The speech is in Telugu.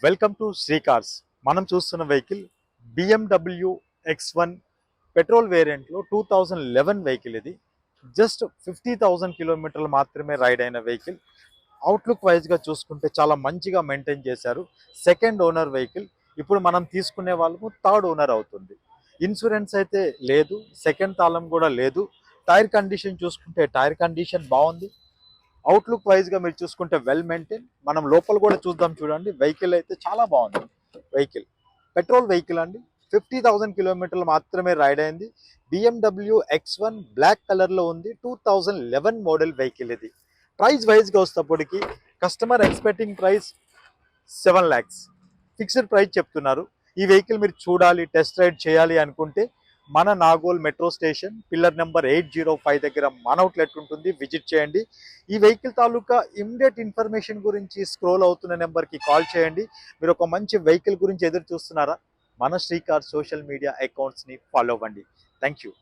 Welcome to Shri cars. మనం చూస్తున్న వెహికల్ BMW X1 పెట్రోల్ వేరియంట్లో 2011 వెహికల్. ఇది జస్ట్ 50,000 కిలోమీటర్లు మాత్రమే రైడ్ అయిన వెహికల్. అవుట్లుక్ వైజ్గా చూసుకుంటే చాలా మంచిగా మెయింటైన్ చేశారు. Second owner vehicle. ఇప్పుడు మనం తీసుకునే వాళ్ళము థర్డ్ ఓనర్ అవుతుంది. ఇన్సూరెన్స్ అయితే లేదు, సెకండ్ తాళం కూడా లేదు. టైర్ కండిషన్ చూసుకుంటే టైర్ కండిషన్ బాగుంది. అవుట్లుక్ వైజ్గా మీరు చూసుకుంటే వెల్ మెయింటైన్. మనం లోపల కూడా చూద్దాం, చూడండి. వెహికల్ అయితే చాలా బాగుంది. వెహికల్ పెట్రోల్ వెహికల్ అండి. 50,000 కిలోమీటర్లు మాత్రమే రైడ్ అయింది. BMW X1 బ్లాక్ కలర్లో ఉంది. 2011 మోడల్ వెహికల్ ఇది. ప్రైస్ వైజ్గా వస్తేప్పటికి customer expecting price 7 lakhs fixed price చెప్తున్నారు. ఈ వెహికల్ మీరు చూడాలి, టెస్ట్ రైడ్ చేయాలి అనుకుంటే మన Nagole metro station pillar number 805 దగ్గర మన అవుట్లెట్ ఉంటుంది, విజిట్ చేయండి. ఈ వెహికల్ తాలూకా ఇమ్మీడియట్ ఇన్ఫర్మేషన్ గురించి స్క్రోల్ అవుతున్న నెంబర్కి కాల్ చేయండి. మీరు ఒక మంచి వెహికల్ గురించి ఎదురు చూస్తున్నారా? మన శ్రీ కార్ సోషల్ మీడియా అకౌంట్స్ని ఫాలో అవ్వండి. Thank you.